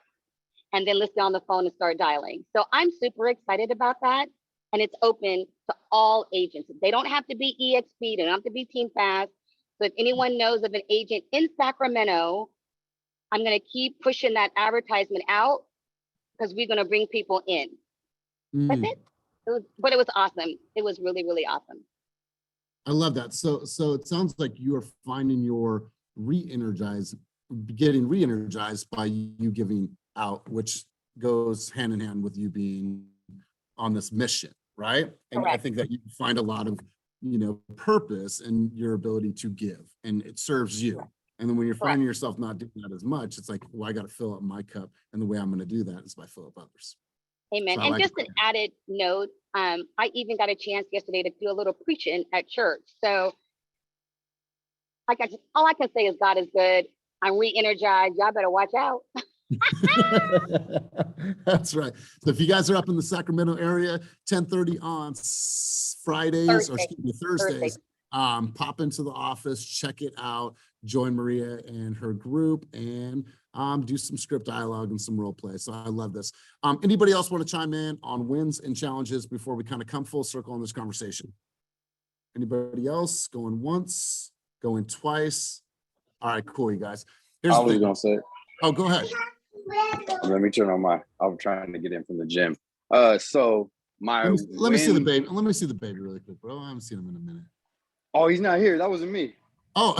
[SPEAKER 19] and then let's get on the phone and start dialing. So I'm super excited about that. And it's open to all agents. They don't have to be EXP, they don't have to be Team Fast. So if anyone knows of an agent in Sacramento, I'm gonna keep pushing that advertisement out because we're gonna bring people in. That's it. But it was awesome. It was really, really awesome.
[SPEAKER 1] I love that. So it sounds like you are finding your getting re-energized by you giving out, which goes hand in hand with you being on this mission, right? And I think that you find a lot of, purpose in your ability to give, and it serves you. And then when you're finding yourself not doing that as much, it's like, well, I got to fill up my cup. And the way I'm going to do that is by fill up others.
[SPEAKER 19] Amen.
[SPEAKER 1] So I
[SPEAKER 19] And
[SPEAKER 1] like
[SPEAKER 19] just an added note, I even got a chance yesterday to do a little preaching at church. So all I can say is God is good. I'm re-energized. Y'all better watch out.
[SPEAKER 1] That's right. So if you guys are up in the Sacramento area, 10:30 on Fridays, or excuse me, Thursdays, pop into the office, check it out, join Maria and her group, and do some script dialogue and some role play. So I love this. Anybody else want to chime in on wins and challenges before we kind of come full circle in this conversation? Anybody else going once, going twice? All right, cool, you guys. Here's
[SPEAKER 10] I
[SPEAKER 1] the
[SPEAKER 10] was
[SPEAKER 1] thing.
[SPEAKER 10] gonna say.
[SPEAKER 1] Oh, go ahead.
[SPEAKER 10] Let me turn on I'm trying to get in from the gym. So my
[SPEAKER 1] Let me see the
[SPEAKER 10] win-
[SPEAKER 1] baby. Let me see the baby really quick, bro. I haven't seen him in a minute.
[SPEAKER 10] Oh, he's not here. That wasn't me.
[SPEAKER 1] Oh,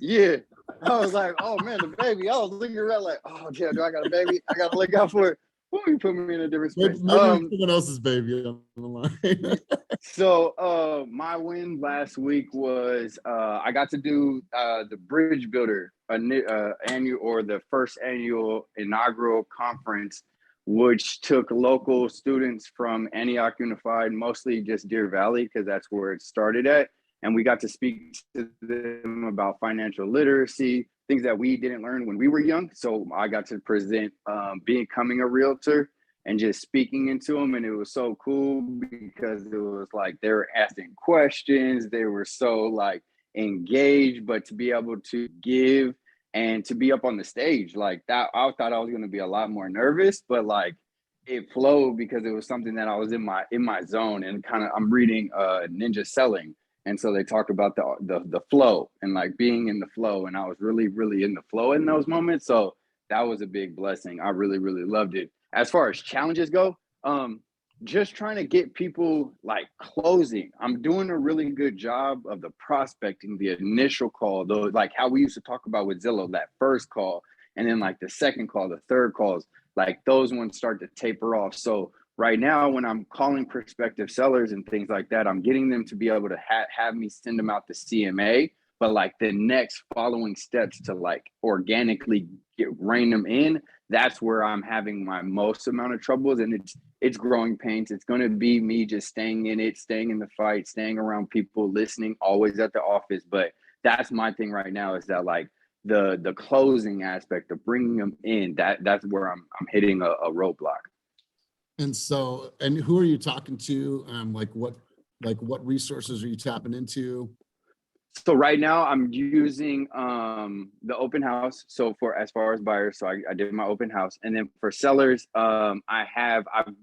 [SPEAKER 10] yeah. I was like, oh man, the baby. I was looking around like, oh yeah, do I got a baby? I gotta look out for it. Who you put me in a different space?
[SPEAKER 1] maybe someone else's baby on the line.
[SPEAKER 10] So my win last week was I got to do the Bridge Builder annual, or the first annual inaugural conference, which took local students from Antioch Unified, mostly just Deer Valley, because that's where it started at. And we got to speak to them about financial literacy, things that we didn't learn when we were young. So I got to present becoming a realtor and just speaking into them. And it was so cool because it was like they were asking questions. They were so like engaged, but to be able to give and to be up on the stage like that, I thought I was going to be a lot more nervous, but like it flowed because it was something that I was in my zone. And kind of, I'm reading Ninja Selling. And so they talk about the flow and like being in the flow. And I was really, really in the flow in those moments. So that was a big blessing. I really, really loved it. As far as challenges go, just trying to get people like closing. I'm doing a really good job of the prospecting, the initial call, though, like how we used to talk about with Zillow, that first call, and then like the second call, the third calls, like those ones start to taper off. So right now, when I'm calling prospective sellers and things like that, I'm getting them to be able to have me send them out the CMA, but like the next following steps to like organically rein them in, that's where I'm having my most amount of troubles. And it's growing pains. It's going to be me just staying in it, staying in the fight, staying around people, listening, always at the office. But that's my thing right now, is that like the closing aspect of bringing them in, that's where I'm hitting a roadblock.
[SPEAKER 1] And so, and who are you talking to? What resources are you tapping into?
[SPEAKER 10] So right now I'm using the open house. So as far as buyers, so I did my open house. And then for sellers, I've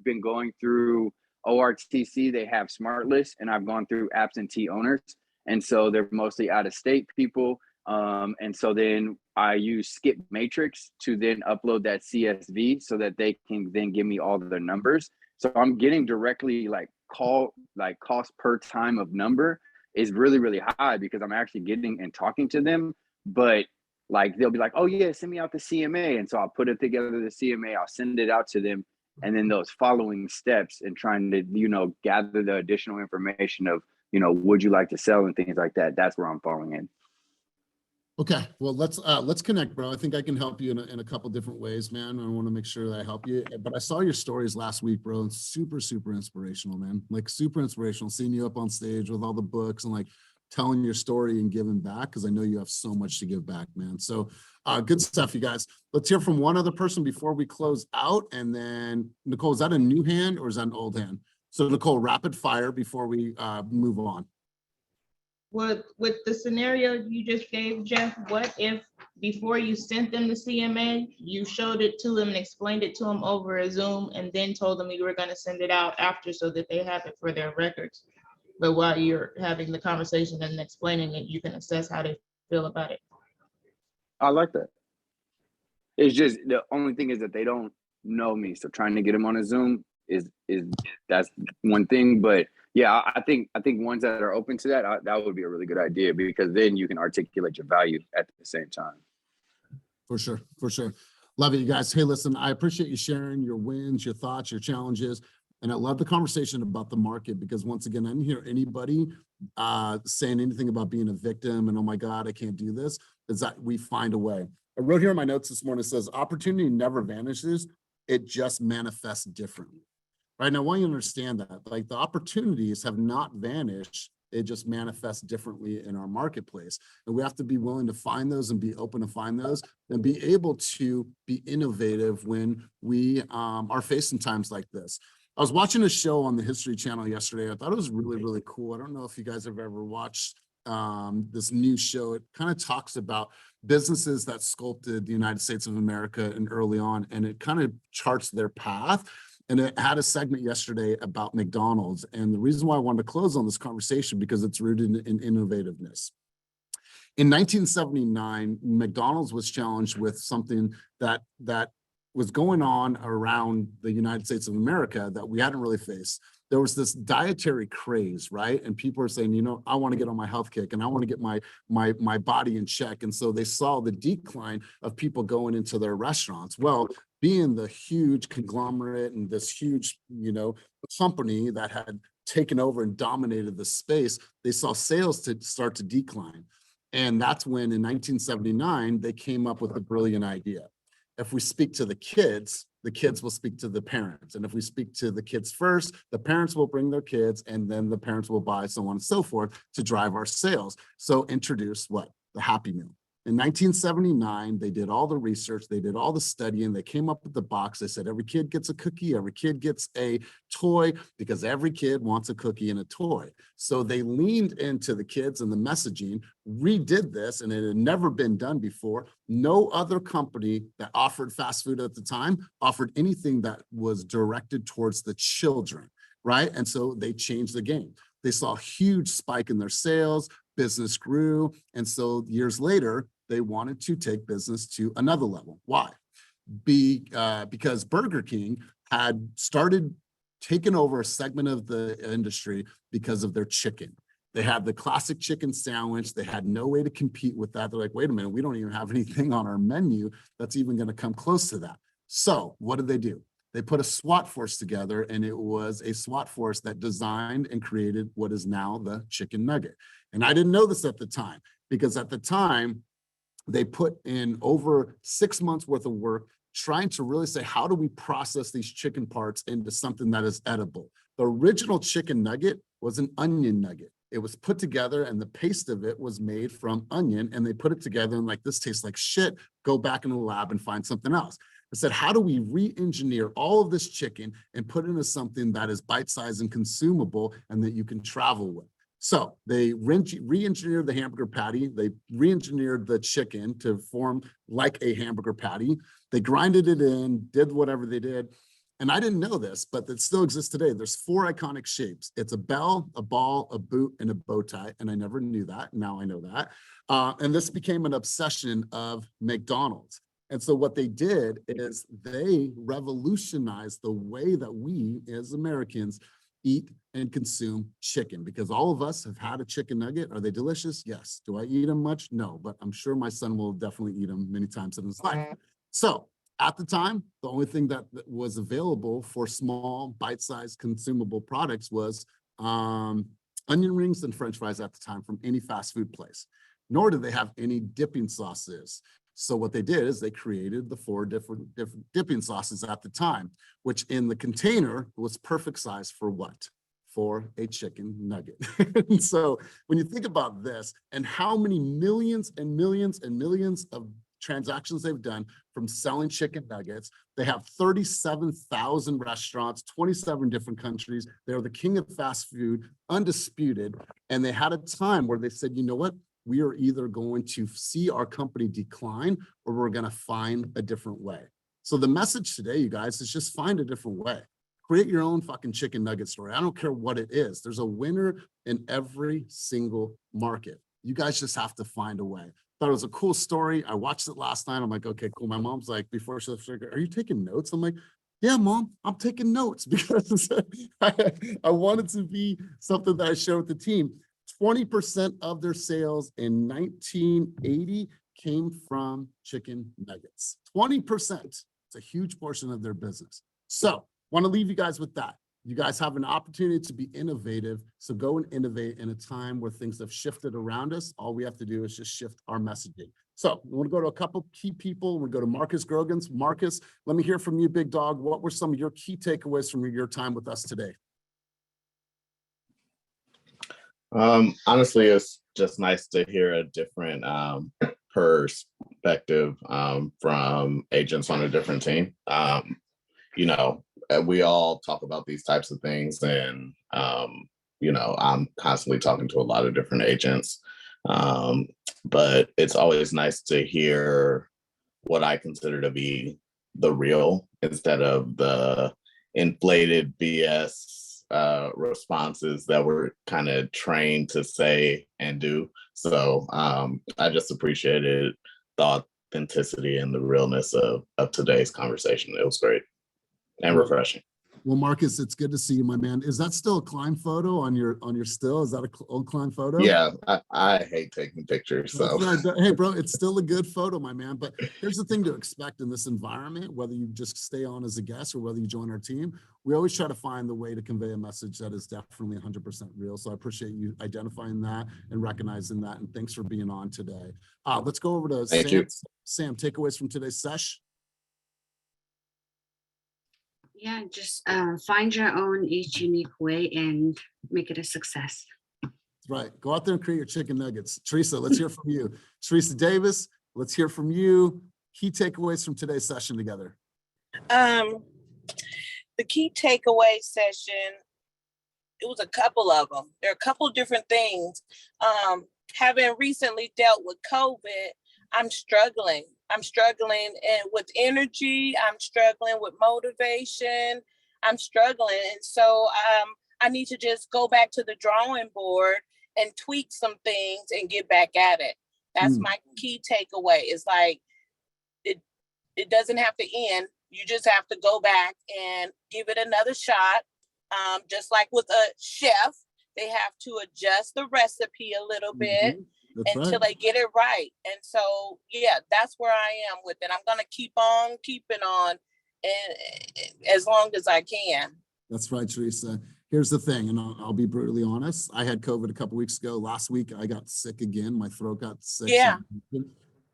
[SPEAKER 10] been going through ORTC. They have smart lists, and I've gone through absentee owners. And so they're mostly out of state people. And so then I use Skip Matrix to then upload that CSV so that they can then give me all of their numbers. So I'm getting directly cost per time of number is really, really high because I'm actually getting and talking to them, but like, they'll be like, oh yeah, send me out the CMA. And so I'll put it together, the CMA, I'll send it out to them. And then those following steps and trying to, gather the additional information of, would you like to sell and things like that. That's where I'm falling in.
[SPEAKER 1] Okay, well, let's connect, bro. I think I can help you in a couple different ways, man. I want to make sure that I help you. But I saw your stories last week, bro. It's super, super inspirational, man. Like super inspirational, seeing you up on stage with all the books and like telling your story and giving back, because I know you have so much to give back, man. So good stuff, you guys. Let's hear from one other person before we close out. And then Nichole, is that a new hand or is that an old hand? So Nichole, rapid fire before we move on.
[SPEAKER 4] With the scenario you just gave, Jeff, what if before you sent them the CMA, you showed it to them and explained it to them over a Zoom and then told them you were going to send it out after so that they have it for their records? But while you're having the conversation and explaining it, you can assess how they feel about it.
[SPEAKER 10] I like that. It's just the only thing is that they don't know me. So trying to get them on a Zoom is that's one thing. But yeah, I think ones that are open to that, that would be a really good idea, because then you can articulate your value at the same time.
[SPEAKER 1] For sure, for sure. Love it, you guys. Hey, listen, I appreciate you sharing your wins, your thoughts, your challenges. And I love the conversation about the market, because once again, I didn't hear anybody saying anything about being a victim and, oh my God, I can't do this. Is that we find a way. I wrote here in my notes this morning, it says, opportunity never vanishes. It just manifests differently. Right now, I want you to understand that, like, the opportunities have not vanished. It just manifests differently in our marketplace. And we have to be willing to find those and be open to find those and be able to be innovative when we are facing times like this. I was watching a show on the History Channel yesterday. I thought it was really, really cool. I don't know if you guys have ever watched this new show. It kind of talks about businesses that sculpted the United States of America and early on, and it kind of charts their path. And it had a segment yesterday about McDonald's. And the reason why I wanted to close on this conversation, because it's rooted in innovativeness. In 1979, McDonald's was challenged with something that was going on around the United States of America that we hadn't really faced. There was this dietary craze, right? And people are saying, you know, I want to get on my health kick and I want to get my body in check. And so they saw the decline of people going into their restaurants. Well, being the huge conglomerate and this huge, you know, company that had taken over and dominated the space, they saw sales to start to decline. And that's when in 1979, they came up with a brilliant idea. If we speak to the kids will speak to the parents. And if we speak to the kids first, the parents will bring their kids, and then the parents will buy, so on and so forth, to drive our sales. So introduce what? The Happy Meal. In 1979, they did all the research, they did all the studying, they came up with the box. They said every kid gets a cookie, every kid gets a toy, because every kid wants a cookie and a toy. So they leaned into the kids and the messaging, redid this, and it had never been done before. No other company that offered fast food at the time offered anything that was directed towards the children, right? And so they changed the game. They saw a huge spike in their sales, business grew, and so years later, they wanted to take business to another level. Why? Because Burger King had started taking over a segment of the industry because of their chicken. They had the classic chicken sandwich. They had no way to compete with that. They're like, wait a minute, we don't even have anything on our menu that's even going to come close to that. So what did they do? They put a SWAT force together, and it was a SWAT force that designed and created what is now the chicken nugget. And I didn't know this at the time, because at the time, they put in over 6 months worth of work trying to really say, how do we process these chicken parts into something that is edible? The original chicken nugget was an onion nugget. It was put together, and the paste of it was made from onion, and they put it together and like, this tastes like shit, go back in the lab and find something else. I said, how do we re-engineer all of this chicken and put it into something that is bite-sized and consumable and that you can travel with? So they re-engineered the hamburger patty. They re-engineered the chicken to form like a hamburger patty. They grinded it in, did whatever they did. And I didn't know this, but it still exists today. There's 4 iconic shapes. It's a bell, a ball, a boot, and a bow tie. And I never knew that. Now I know that. And this became an obsession of McDonald's. And so what they did is they revolutionized the way that we as Americans eat and consume chicken, because all of us have had a chicken nugget. Are they delicious? Yes. Do I eat them much? No, but I'm sure my son will definitely eat them many times in his life. So at the time, the only thing that was available for small, bite-sized consumable products was onion rings and French fries at the time from any fast food place. Nor did they have any dipping sauces. So what they did is they created the 4 different dipping sauces at the time, which in the container was perfect size for what? For a chicken nugget. And so when you think about this and how many millions and millions and millions of transactions they've done from selling chicken nuggets, they have 37,000 restaurants, 27 different countries. They're the king of fast food, undisputed. And they had a time where they said, you know what? We are either going to see our company decline or we're going to find a different way. So the message today, you guys, is just find a different way. Create your own fucking chicken nugget story. I don't care what it is. There's a winner in every single market. You guys just have to find a way. Thought it was a cool story. I watched it last night. I'm like, okay, cool. My mom's like, before she left, are you taking notes? I'm like, yeah, Mom, I'm taking notes because I want it to be something that I share with the team. 20% of their sales in 1980 came from chicken nuggets. 20%. It's a huge portion of their business. So want to leave you guys with that. You guys have an opportunity to be innovative. So go and innovate in a time where things have shifted around us. All we have to do is just shift our messaging. So we want to go to a couple key people. We go to Marcus Grogans. Marcus, let me hear from you, big dog. What were some of your key takeaways from your time with us today?
[SPEAKER 20] Honestly, it's just nice to hear a different perspective from agents on a different team. You know, we all talk about these types of things, and you know, I'm constantly talking to a lot of different agents, but it's always nice to hear what I consider to be the real instead of the inflated BS responses that we're kind of trained to say and do. So I just appreciated the authenticity and the realness of today's conversation. It was great and refreshing.
[SPEAKER 1] Well, Marcus, it's good to see you, my man. Is that still a climb photo on your still? Is that an old climb photo?
[SPEAKER 20] Yeah, I hate taking pictures. So
[SPEAKER 1] right. Hey, bro, it's still a good photo, my man. But here's the thing to expect in this environment, whether you just stay on as a guest or whether you join our team, we always try to find the way to convey a message that is definitely 100% real. So I appreciate you identifying that and recognizing that. And thanks for being on today. Let's go over to
[SPEAKER 20] Thank
[SPEAKER 1] Sam.
[SPEAKER 20] you.
[SPEAKER 1] Sam, takeaways from today's sesh.
[SPEAKER 21] Yeah, just find your own each unique way and make it a success.
[SPEAKER 1] Right. Go out there and create your chicken nuggets. Theresa, let's hear from you. Theresa Davis, let's hear from you. Key takeaways from today's session together.
[SPEAKER 22] The key takeaway session, it was a couple of them. There are a couple of different things. Having recently dealt with COVID, I'm struggling with energy. I'm struggling with motivation. I'm struggling. And so I need to just go back to the drawing board and tweak some things and get back at it. That's my key takeaway. It's like, it doesn't have to end. You just have to go back and give it another shot. Just like with a chef, they have to adjust the recipe a little bit. Until they get it right. And so, yeah, that's where I am with it. I'm going to keep on keeping on and as long as I can.
[SPEAKER 1] That's right, Theresa. Here's the thing, and I'll be brutally honest. I had COVID a couple weeks ago. Last week, I got sick again. My throat got sick.
[SPEAKER 22] Yeah.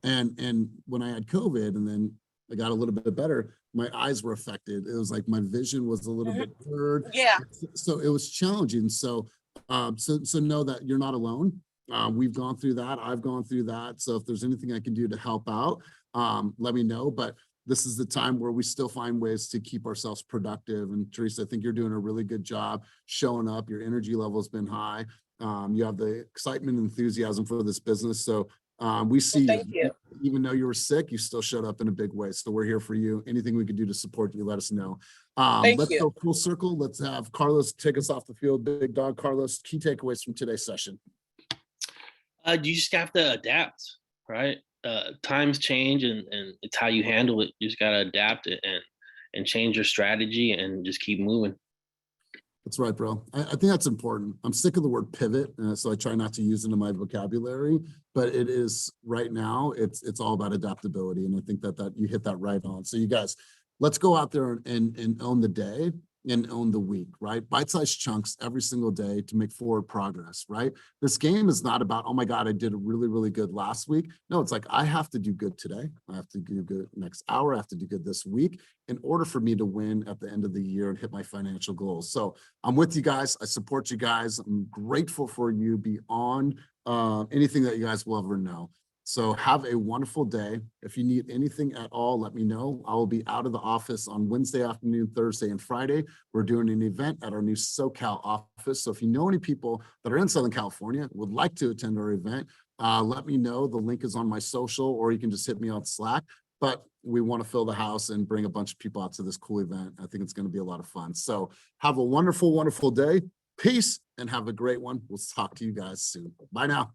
[SPEAKER 1] And when I had COVID and then I got a little bit better, my eyes were affected. It was like my vision was a little bit blurred.
[SPEAKER 22] Yeah.
[SPEAKER 1] So it was challenging. So know that you're not alone. We've gone through that. I've gone through that. So if there's anything I can do to help out, let me know. But this is the time where we still find ways to keep ourselves productive. And Theresa, I think you're doing a really good job showing up. Your energy level has been high. You have the excitement and enthusiasm for this business. So we see you. Even though you were sick, you still showed up in a big way. So we're here for you. Anything we can do to support you, let us know. Let's go full circle. Let's have Carlos take us off the field. Big dog, Carlos, key takeaways from today's session.
[SPEAKER 23] You just have to adapt, right? Times change and it's how you handle it. You just got to adapt it and change your strategy and just keep moving.
[SPEAKER 1] That's right, bro. I think that's important. I'm sick of the word pivot, so I try not to use it in my vocabulary, but it is right now, it's all about adaptability. And I think that you hit that right on. So you guys, let's go out there and own the day and own the week, right? Bite-sized chunks every single day to make forward progress, right? This game is not about, oh my God, I did really, really good last week. No, it's like, I have to do good today. I have to do good next hour. I have to do good this week in order for me to win at the end of the year and hit my financial goals. So I'm with you guys. I support you guys. I'm grateful for you beyond anything that you guys will ever know. So have a wonderful day. If you need anything at all, let me know. I will be out of the office on Wednesday afternoon, Thursday, and Friday. We're doing an event at our new SoCal office. So if you know any people that are in Southern California, would like to attend our event, let me know. The link is on my social, or you can just hit me on Slack. But we want to fill the house and bring a bunch of people out to this cool event. I think it's going to be a lot of fun. So have a wonderful, wonderful day. Peace and have a great one. We'll talk to you guys soon. Bye now.